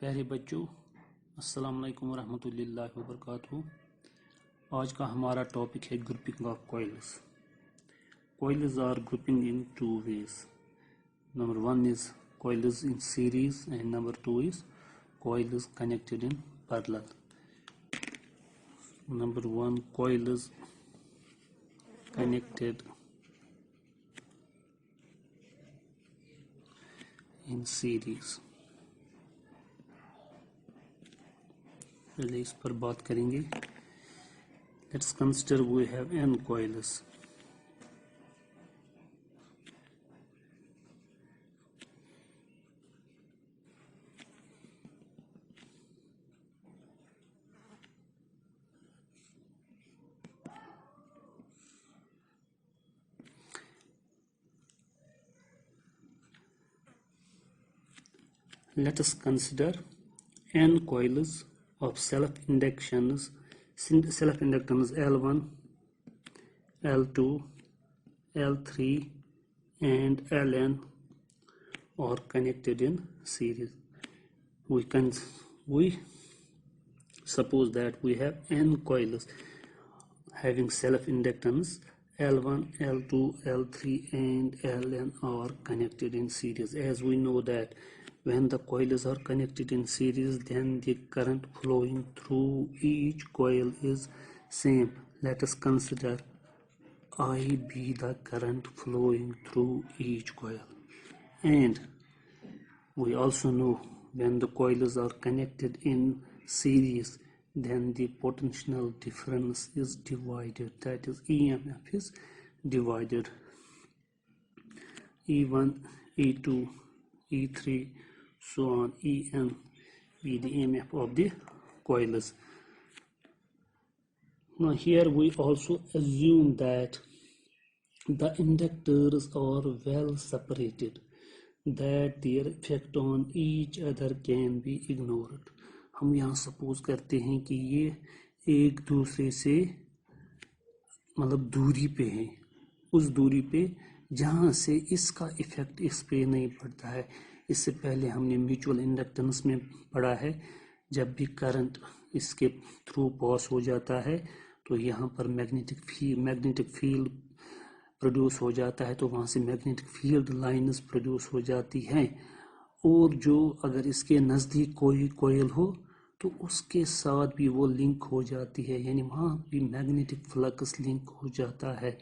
प्यारे बच्चों, अस्सलाम वालेकुम रहमतुल्लाहि व बरकातहू। आज का हमारा टॉपिक है grouping of coils. Coils are grouping in two ways. Number one is coils in series and number two is coils connected in parallel. Number one, coils connected in series. पहले इस पर बात करेंगे. Let's consider we have n coils. Let us consider n coils of self-inductance L1, L2, L3 and Ln are connected in series. We suppose that we have n coils having self-inductance L1, L2, L3 and Ln are connected in series. As we know that when the coils are connected in series, then the current flowing through each coil is same. Let us consider I be the current flowing through each coil. And we also know when the coils are connected in series, then the potential difference is divided. That is, EMF is divided. E1, E2, E3, so on, En be the EMF of the coils. Now here we also assume that the inductors are well separated, that their effect on each other can be ignored. हम यहाँ suppose करते हैं कि ये एक दूसरे से मतलब दूरी पे है, उस दूरी पे जहाँ से इसका इफेक्ट इस पे नहीं पड़ता है. इससे पहले हमने म्यूचुअल इंडक्टेंस में पढ़ा है, जब भी करंट इसके थ्रू पास हो जाता है तो यहाँ पर मैग्नेटिक फील्ड प्रोड्यूस हो जाता है, तो वहाँ से मैग्नेटिक फील्ड लाइंस प्रोड्यूस हो जाती हैं. और जो अगर इसके नज़दीक कोई कोयल हो तो उसके साथ भी वो लिंक हो जाती है, यानी वहाँ भी मैग्नेटिक फ्लक्स लिंक हो जाता है,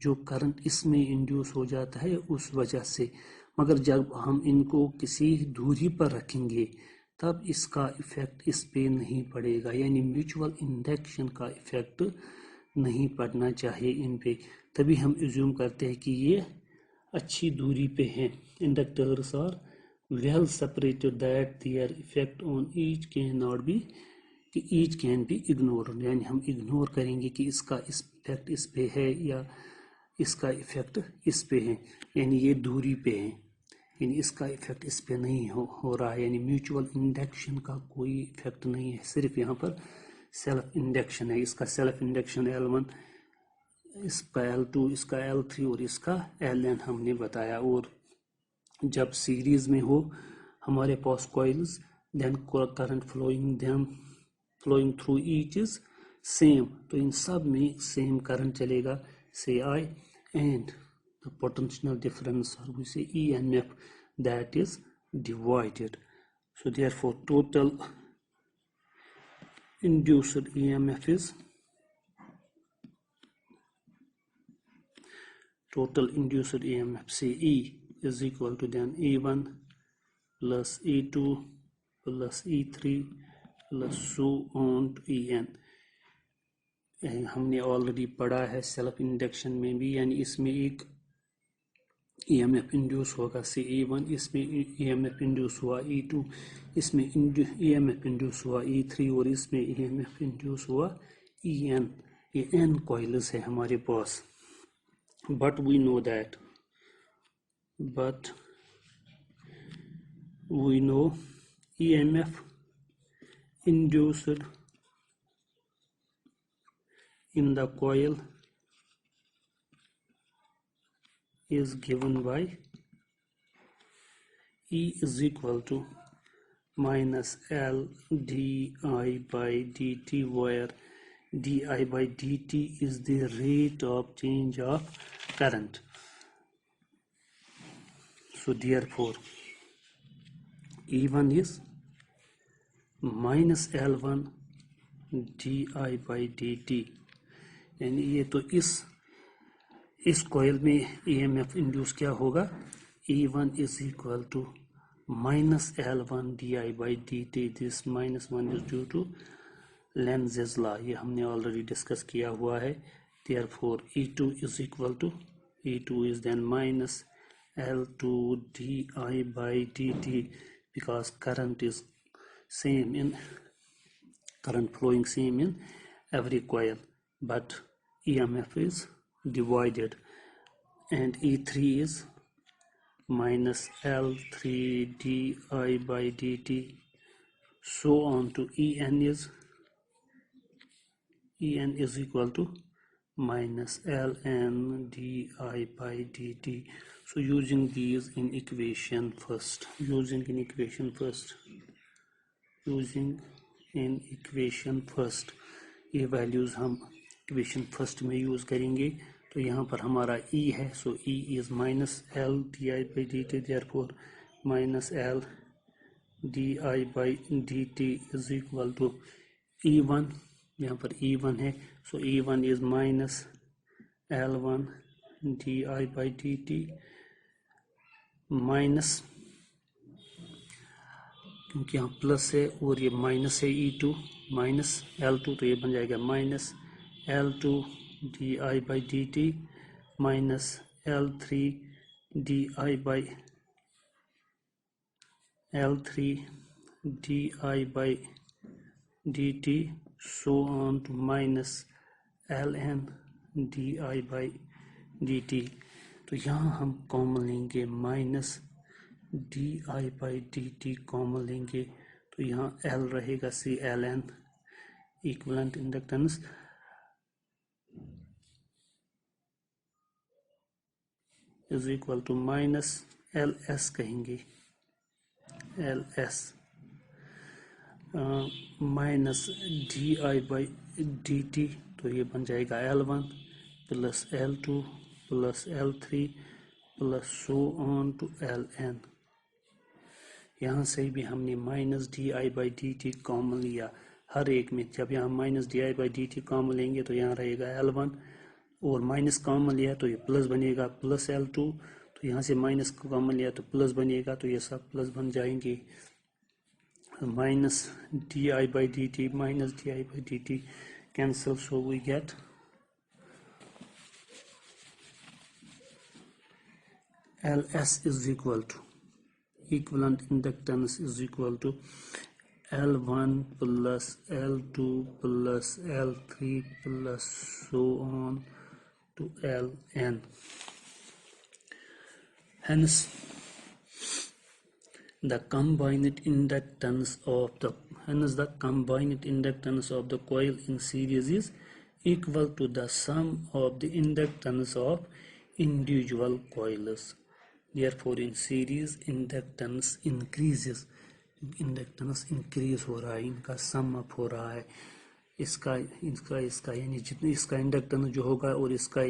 जो करंट इसमें इंड्यूस हो जाता है उस वजह से. मगर जब हम इनको किसी दूरी पर रखेंगे तब इसका इफेक्ट इस पे नहीं पड़ेगा, यानी म्यूचुअल इंडक्शन का इफेक्ट नहीं पड़ना चाहिए इन पे. तभी हम एज्यूम करते हैं कि ये अच्छी दूरी पे हैं. Inductors are well separated that their effect on each can be ignored. यानी हम इग्नोर करेंगे कि इसका इफेक्ट इस पे है या इसका इफेक्ट इस पे है, यानी ये दूरी पे है, यानी इसका इफेक्ट इस पे नहीं हो रहा है, यानी म्यूचुअल इंडक्शन का कोई इफेक्ट नहीं है, सिर्फ यहाँ पर सेल्फ इंडक्शन है. इसका सेल्फ इंडक्शन L1, इसका L2, इसका L3 और इसका Ln हमने बताया. और जब सीरीज में हो हमारे पास coils, then current flowing through each is same, तो इन सब में सेम करंट चलेगा, से I, and the potential difference, or we say EMF, that is divided. So therefore total induced EMF is say E is equal to then E1 plus E2 plus E3 plus so on to En. हमने already पढ़ा है self induction में भी, यानी इसमें एक EMF induce होगा से E1, इसमें EMF इंड्यूस हुआ E2, इसमें EMF इंड्यूस हुआ E3 और इसमें EMF इंड्यूस हुआ En. ये n कॉइल्स है हमारे पास. but we know EMF induced in the coil is given by E is equal to minus L di by dt, where di by dt is the rate of change of current. So therefore E1 is minus L1 di by dt, यानी ये तो इस coil में EMF induce क्या होगा, E1 is equal to minus L1 di by dt. This minus 1 is due to Lenz's law, ये हमने already discuss किया हुआ है. Therefore E2 is equal to, E2 is then minus L2 di by dt, because current is same in current flowing same in every coil, but EMF is divided, and E3 is minus L3 di by dt, so on to En is equal to minus Ln di by dt. So using these in equation first, using in equation first, ये values हम equation first में use करेंगे. तो यहाँ पर हमारा E है, so E is minus L di by dt, therefore minus L di by dt is equal to E1, यहाँ पर E1 है, so E1 is minus L1 di by dt minus, क्योंकि यहाँ प्लस है और ये माइनस है, E2 माइनस L2, तो ये बन जाएगा minus L2 di by dt minus L3 di by dt, so on to minus Ln di by dt. तो यहाँ हम कॉमन लेंगे minus di by dt common लेंगे, तो यहाँ L रहेगा सी Ln, equivalent inductance is equal to minus Ls कहेंगे, Ls minus di by dt, तो ये बन जाएगा L1 plus L2 plus L3 plus so on to Ln. यहाँ से भी हमने minus di by dt common लिया हर एक में. जब यहाँ minus di by dt common लेंगे तो यहाँ रहेगा L1, और माइनस कॉमन लिया तो ये प्लस बनेगा प्लस L2, तो यहाँ से माइनस कॉमन लिया तो प्लस बनेगा, तो ये सब प्लस बन जाएंगे. Minus di by dt minus di by dt cancel, so we get Ls is equal to, equivalent inductance is equal to L1 plus L2 plus L3 plus so on to Ln. Hence the combined inductance of the coil in series is equal to the sum of the inductance of individual coils. Therefore in series inductance increases, inductance increase हो रहा है, इनका sum up हो रहा है, इसका यानी जितने इसका इंडक्टेंस जो होगा और इसका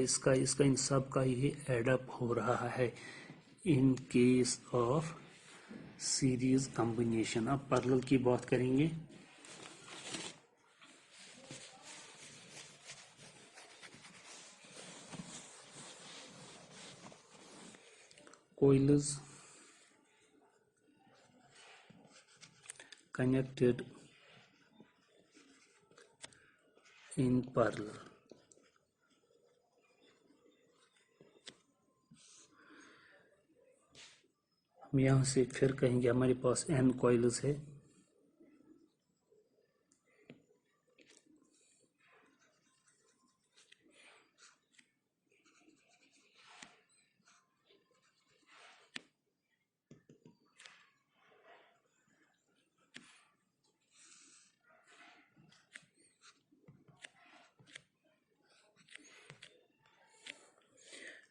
इन सब का ये एडअप हो रहा है in case of series combination. अब पैरेलल की बात करेंगे. coils connected in parallel. हम यहाँ से फिर कहेंगे हमारे पास n coils है,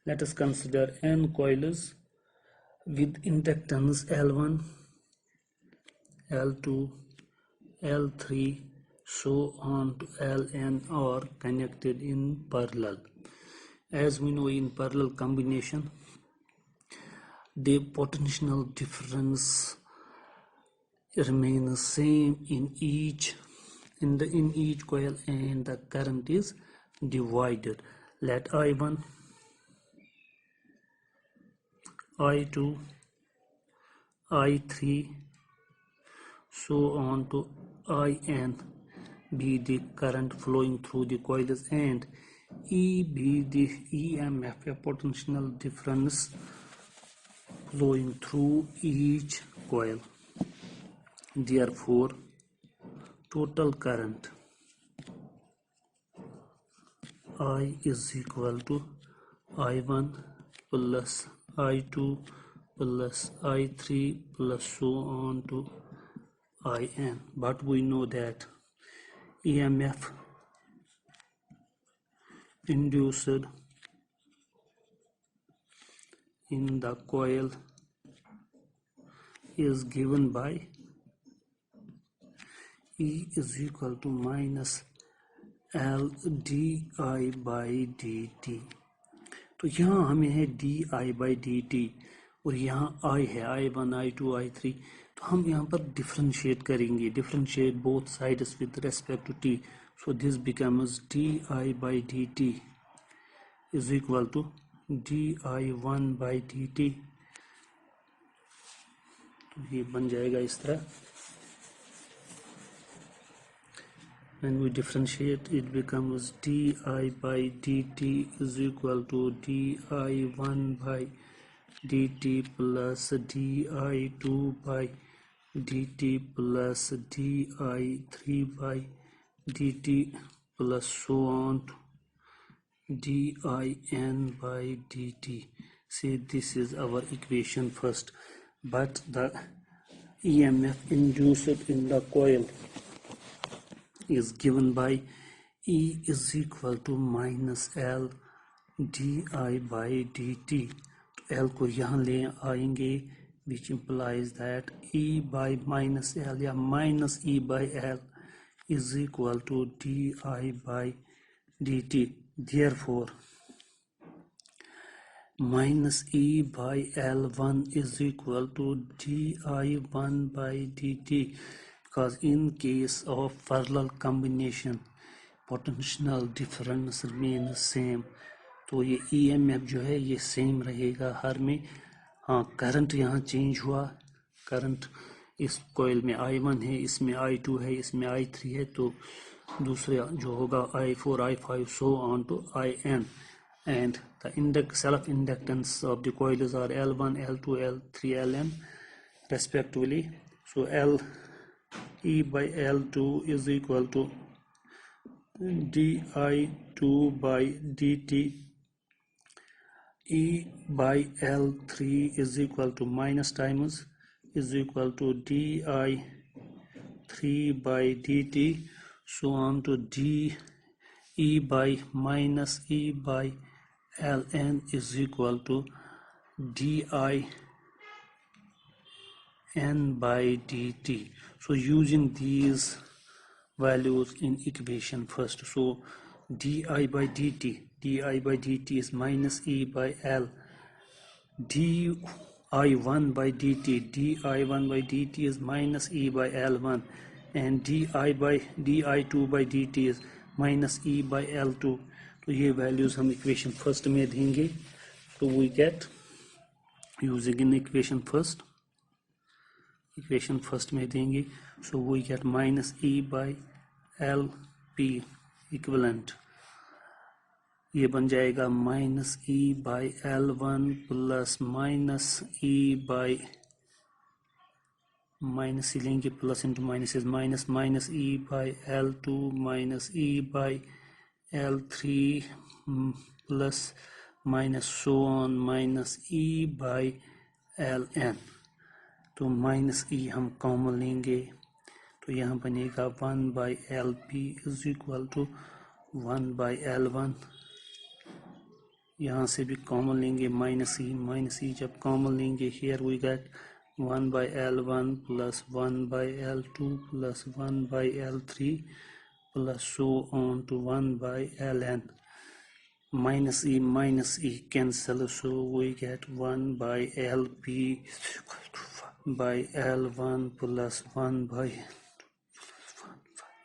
let us consider n coils with inductance L1, L2, L3, so on to Ln are connected in parallel. As we know, in parallel combination, the potential difference remains same in each coil, and the current is divided. Let I1, I2, I3, so on to In be the current flowing through the coils, and E be the EMF, a potential difference flowing through each coil. Therefore, total current I is equal to I1 plus I2 plus I3 plus so on to In. But we know that EMF induced in the coil is given by E is equal to minus L di by dt. तो यहाँ हमें है di by dt और यहाँ I है I1, I2, I3. तो हम यहाँ पर differentiate करेंगे, differentiate both sides with respect to t. So this becomes di by dt is equal to di1 by dt. तो ये बन जाएगा इस तरह. When we differentiate, it becomes di by dt is equal to di1 by dt plus di2 by dt plus di3 by dt plus so on to din by dt. Say this is our equation first, but the EMF induced in the coil is given by E is equal to minus L di by dt. तो L को यहाँ ले आएंगे, which implies that E by minus L या minus E by L is equal to di by dt. Therefore, minus E by L1 is equal to di1 by dt, because in case of parallel combination potential difference remains same. तो ये EMF जो है ये same रहेगा हर में. हाँ, current यहाँ change हुआ. करंट इस कॉइल में I1 है, इसमें I2 है, इसमें I3 है, तो दूसरे जो होगा I4, I5 so on to In. And the self inductance of the coils are L1, L2, L3, Ln respectively. So L E by L2 is equal to di2 by dt. E by L3 is equal to minus times is equal to di3 by dt so on to d E by minus E by Ln is equal to di n by dt. So using these values in equation first, so di by dt is minus E by L, di1 by dt is minus E by L1, and di2 by dt is minus E by L2. तो ये values हम equation first में देंगे. So we get, using in equation first में देंगे, so we get minus E by LP equivalent. ये बन जाएगा minus E by L1 plus minus E by minus लेंगे, plus into minus is minus E by L2 minus E by L3 plus minus so on minus E by Ln. तो minus E हम common लेंगे, तो यहाँ बनेगा 1 by LP is equal to 1 by L1. यहाँ से भी कॉमन लेंगे माइनस E जब कॉमन लेंगे, here we get 1 by L1 plus 1 by L2 plus 1 by L3 plus so on to 1 by Ln. Minus E cancel, so we get 1 by Lp by L1 plus 1 by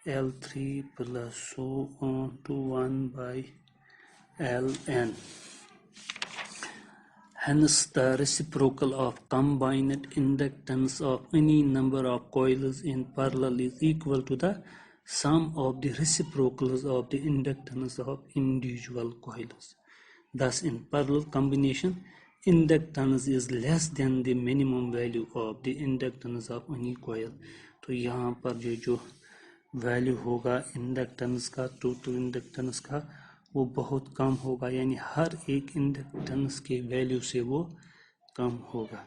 L3 plus so on to 1 by Ln. Hence, the reciprocal of combined inductance of any number of coils in parallel is equal to the sum of the reciprocals of the inductance of individual coils. Thus, in parallel combination, inductance is less than the minimum value of the inductance of any coil. तो यहाँ पर जो value होगा inductance का, total inductance का, वो बहुत कम होगा, यानी हर एक इंडक्टेंस के वैल्यू से वो कम होगा.